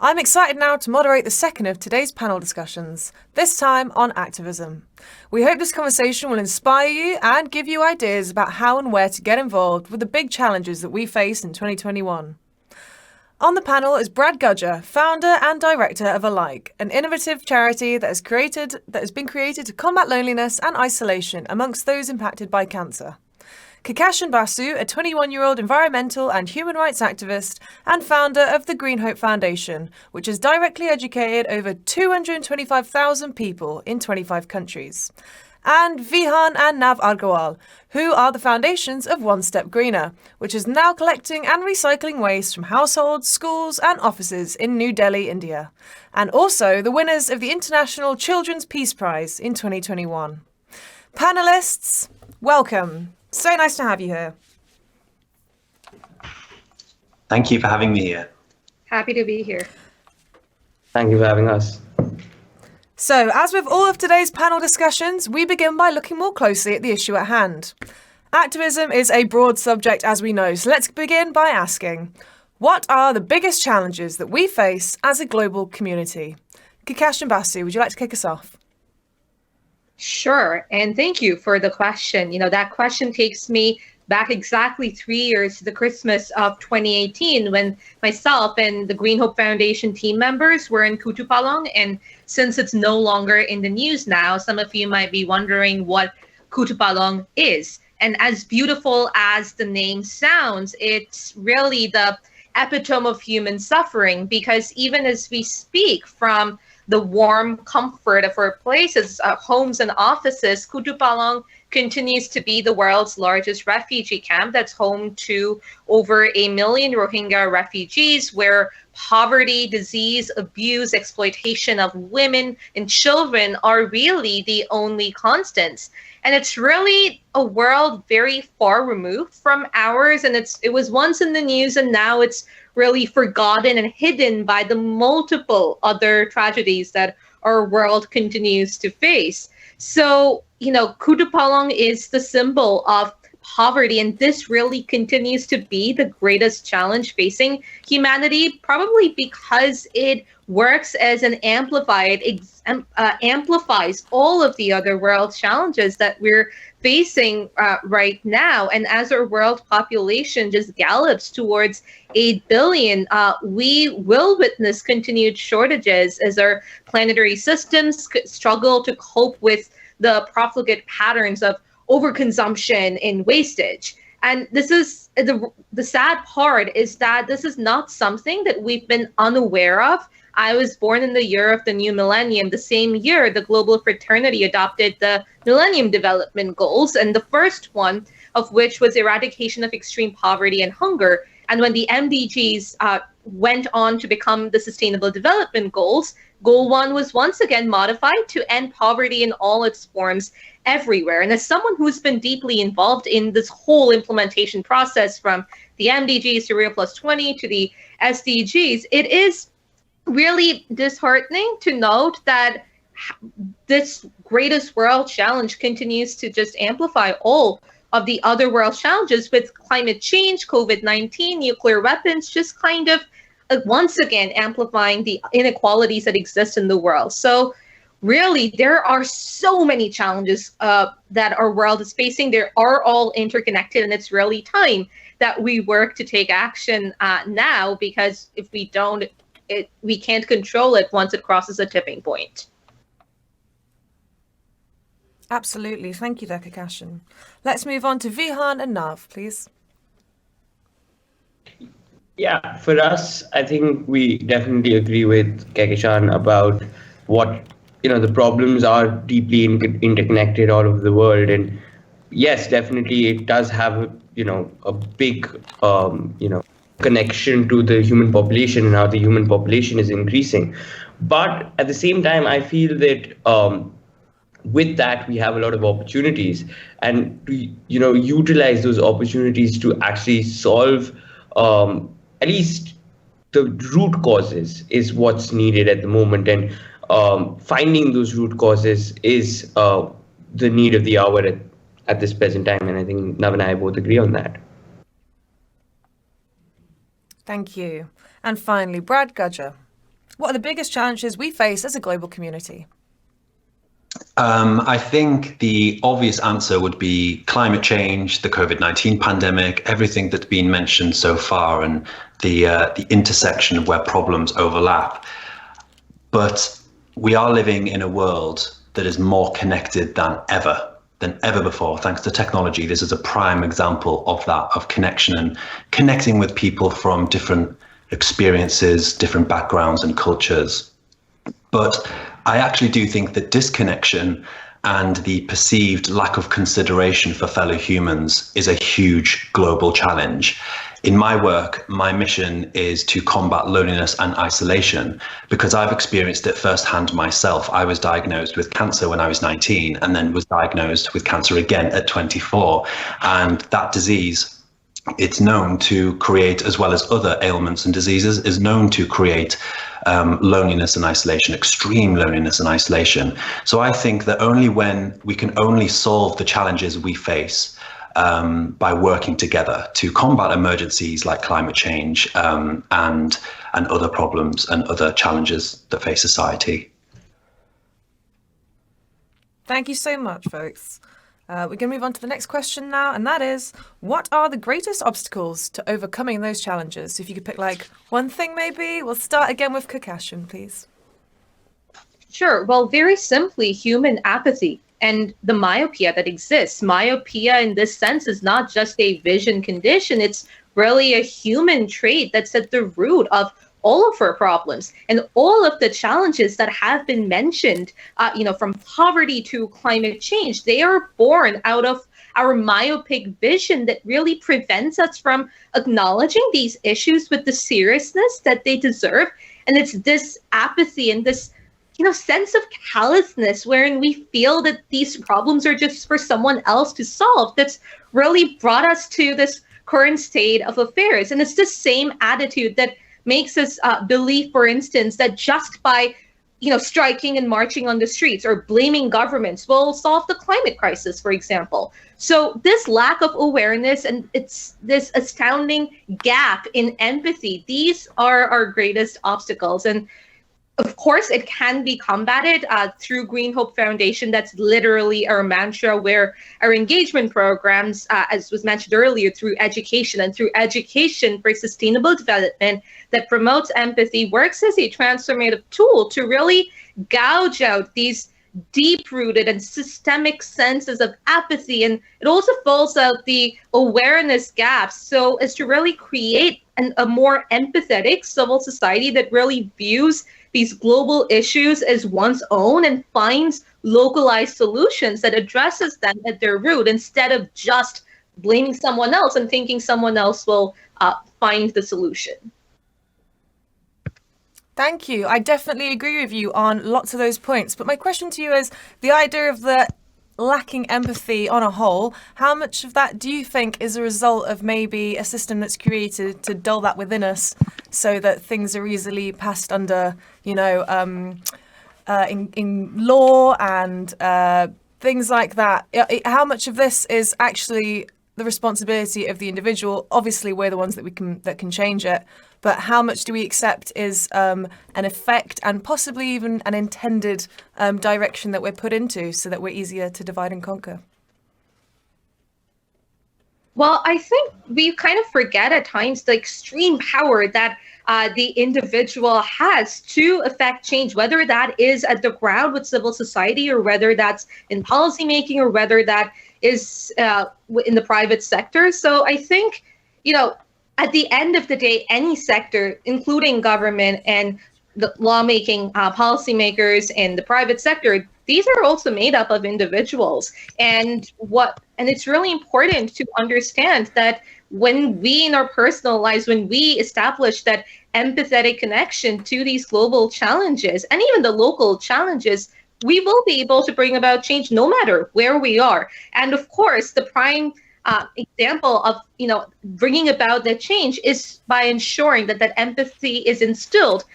I'm excited now to moderate the second of today's panel discussions, this time on activism. We hope this conversation will inspire you and give you ideas about how and where to get involved with the big challenges that we face in 2021. On the panel is Brad Gudger, founder and director of Alike, an innovative charity that has been created to combat loneliness and isolation amongst those impacted by cancer. Kikashan Basu, a 21-year-old environmental and human rights activist and founder of the Green Hope Foundation, which has directly educated over 225,000 people in 25 countries. And Vihan and Nav Argawal, who are the foundations of One Step Greener, which is now collecting and recycling waste from households, schools and offices in New Delhi, India, and also the winners of the International Children's Peace Prize in 2021. Panelists, welcome. So nice to have you here. Thank you for having me here. Happy to be here. Thank you for having us. So, as with all of today's panel discussions, we begin by looking more closely at the issue at hand. Activism is a broad subject, as we know, so let's begin by asking, what are the biggest challenges that we face as a global community? Kikashan Basu, would you like to kick us off? Sure, and thank you for the question. That question takes me back exactly 3 years to the Christmas of 2018 when myself and the Green Hope Foundation team members were in Kutupalong. And since it's no longer in the news now, some of you might be wondering what Kutupalong is. And as beautiful as the name sounds, it's really the epitome of human suffering, because even as we speak from the warm comfort of our places, homes and offices, Kutupalong continues to be the world's largest refugee camp that's home to over 1 million Rohingya refugees, where poverty, disease, abuse, exploitation of women and children are really the only constants. And it's really a world very far removed from ours. And it was once in the news, and now it's really forgotten and hidden by the multiple other tragedies that our world continues to face. So, Kutupalong is the symbol of poverty, and this really continues to be the greatest challenge facing humanity, probably because it works as an amplifier. It amplifies all of the other world challenges that we're facing right now. And as our world population just gallops towards 8 billion, we will witness continued shortages as our planetary systems struggle to cope with the profligate patterns of overconsumption and wastage. And this is the sad part, is that this is not something that we've been unaware of. I was born in the year of the new millennium, the same year the global fraternity adopted the Millennium Development Goals, and the first one of which was eradication of extreme poverty and hunger. And when the MDGs went on to become the Sustainable Development Goals, Goal 1 was once again modified to end poverty in all its forms everywhere. And as someone who's been deeply involved in this whole implementation process, from the MDGs to Rio Plus 20 to the SDGs, it is really disheartening to note that this greatest world challenge continues to just amplify all of the other world challenges, with climate change, COVID-19, nuclear weapons, just kind of once again amplifying the inequalities that exist in the world. So really, there are so many challenges that our world is facing. They are all interconnected, and it's really time that we work to take action now, because if we don't, we can't control it once it crosses a tipping point. Absolutely. Thank you there, Kikashan. Let's move on to Vihan and Nav, please. Yeah, for us, I think we definitely agree with Kikashan about what, the problems are deeply interconnected all over the world. And yes, definitely it does have, a big, connection to the human population and how the human population is increasing. But at the same time, I feel that with that, we have a lot of opportunities, and to, utilize those opportunities to actually solve at least the root causes is what's needed at the moment. And finding those root causes is the need of the hour at this present time. And I think Nav and I both agree on that. Thank you. And finally, Brad Gudger. What are the biggest challenges we face as a global community? I think the obvious answer would be climate change, the COVID-19 pandemic, everything that's been mentioned so far, and the intersection of where problems overlap. But we are living in a world that is more connected than ever before, thanks to technology. This is a prime example of that, of connection and connecting with people from different experiences, different backgrounds and cultures. But I actually do think that disconnection and the perceived lack of consideration for fellow humans is a huge global challenge. In my work, my mission is to combat loneliness and isolation because I've experienced it firsthand myself. I was diagnosed with cancer when I was 19 and then was diagnosed with cancer again at 24. And that disease, it's known to create, as well as other ailments and diseases, is known to create loneliness and isolation, extreme loneliness and isolation. So I think that only when we can only solve the challenges we face by working together to combat emergencies like climate change and other problems and other challenges that face society. Thank you so much, folks. We're going to move on to the next question now, and that is, what are the greatest obstacles to overcoming those challenges? If you could pick like one thing, maybe. We'll start again with Kakashin, please. Sure. Well, very simply, human apathy and the myopia that exists. Myopia in this sense is not just a vision condition. It's really a human trait that's at the root of all of our problems and all of the challenges that have been mentioned, from poverty to climate change. They are born out of our myopic vision that really prevents us from acknowledging these issues with the seriousness that they deserve. And it's this apathy and this sense of callousness wherein we feel that these problems are just for someone else to solve that's really brought us to this current state of affairs. And it's the same attitude that makes us believe, for instance, that just by striking and marching on the streets or blaming governments will solve the climate crisis, for example. So this lack of awareness and it's this astounding gap in empathy, these are our greatest obstacles. And of course, it can be combated through Green Hope Foundation. That's literally our mantra, where our engagement programs, as was mentioned earlier, through education and through education for sustainable development that promotes empathy, works as a transformative tool to really gouge out these deep-rooted and systemic senses of apathy. And it also fills out the awareness gaps so as to really create a more empathetic civil society that really views these global issues as one's own and finds localized solutions that addresses them at their root instead of just blaming someone else and thinking someone else will find the solution. Thank you. I definitely agree with you on lots of those points. But my question to you is the idea of the lacking empathy on a whole, how much of that do you think is a result of maybe a system that's created to dull that within us so that things are easily passed under, in law and things like that? How much of this is actually the responsibility of the individual? Obviously, we're the ones that can change it. But how much do we accept is an effect and possibly even an intended direction that we're put into so that we're easier to divide and conquer? Well, I think we kind of forget at times the extreme power that the individual has to affect change, whether that is at the ground with civil society or whether that's in policymaking or whether that is in the private sector. So I think, at the end of the day, any sector, including government and the lawmaking, policymakers and the private sector, these are also made up of individuals. And it's really important to understand that when we in our personal lives, when we establish that empathetic connection to these global challenges and even the local challenges, we will be able to bring about change no matter where we are. And of course, the prime example of bringing about that change is by ensuring that empathy is instilled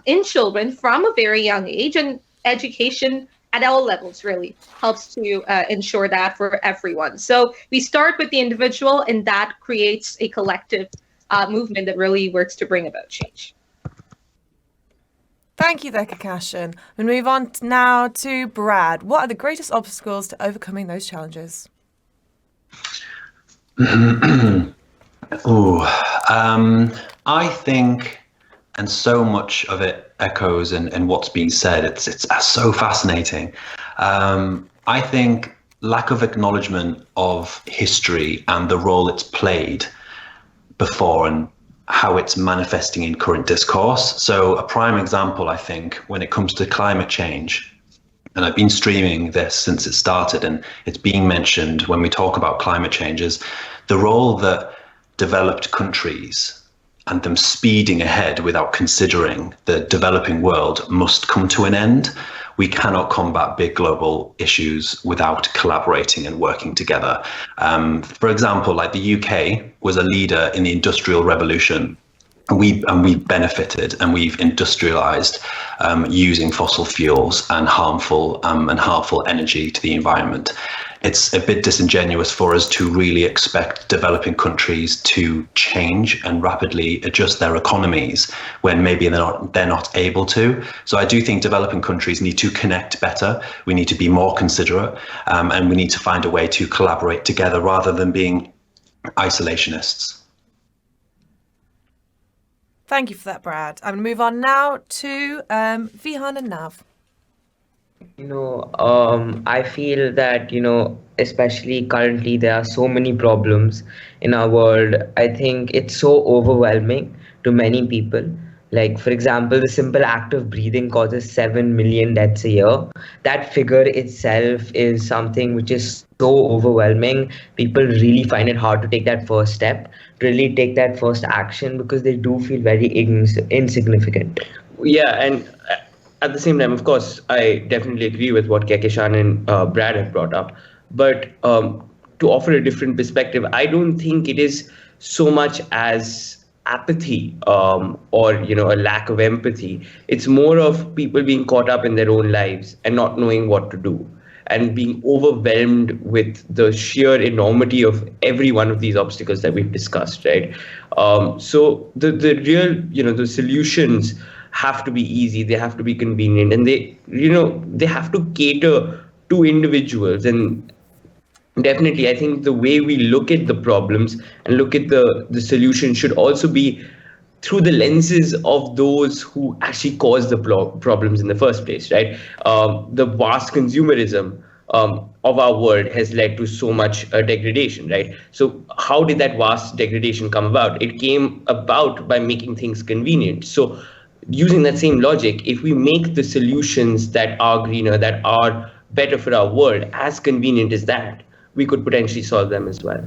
in children from a very young age, and education at all levels really helps to ensure that for everyone. So we start with the individual, and that creates a collective movement that really works to bring about change. Thank you there, Kakashin. We move on now to Brad. What are the greatest obstacles to overcoming those challenges? I think, and so much of it echoes in what's been said. It's so fascinating. I think lack of acknowledgement of history and the role it's played before and how it's manifesting in current discourse. So a prime example, I think, when it comes to climate change, and I've been streaming this since it started, and it's being mentioned when we talk about climate change, is the role that developed countries and them speeding ahead without considering the developing world must come to an end. We cannot combat big global issues without collaborating and working together. For example, like the UK was a leader in the Industrial Revolution. We benefited and we've industrialized using fossil fuels and harmful energy to the environment. It's a bit disingenuous for us to really expect developing countries to change and rapidly adjust their economies when maybe they're not able to. So I do think developing countries need to connect better. We need to be more considerate, and we need to find a way to collaborate together rather than being isolationists. Thank you for that, Brad. I'm going to move on now to Vihan and Nav. I feel that, especially currently, there are so many problems in our world. I think it's so overwhelming to many people. Like, for example, the simple act of breathing causes 7 million deaths a year. That figure itself is something which is so overwhelming. People really find it hard to take that first step, to really take that first action, because they do feel very insignificant. Yeah, and at the same time, of course, I definitely agree with what Kekeshan and Brad have brought up. But to offer a different perspective, I don't think it is so much as apathy or a lack of empathy. It's more of people being caught up in their own lives and not knowing what to do, and being overwhelmed with the sheer enormity of every one of these obstacles that we've discussed, right? So the real, the solutions have to be easy, they have to be convenient, and they have to cater to individuals. And definitely, I think the way we look at the problems and look at the solution should also be through the lenses of those who actually caused the problems in the first place, right? The vast consumerism of our world has led to so much degradation, right? So how did that vast degradation come about? It came about by making things convenient. So using that same logic, if we make the solutions that are greener, that are better for our world, as convenient as that, we could potentially solve them as well.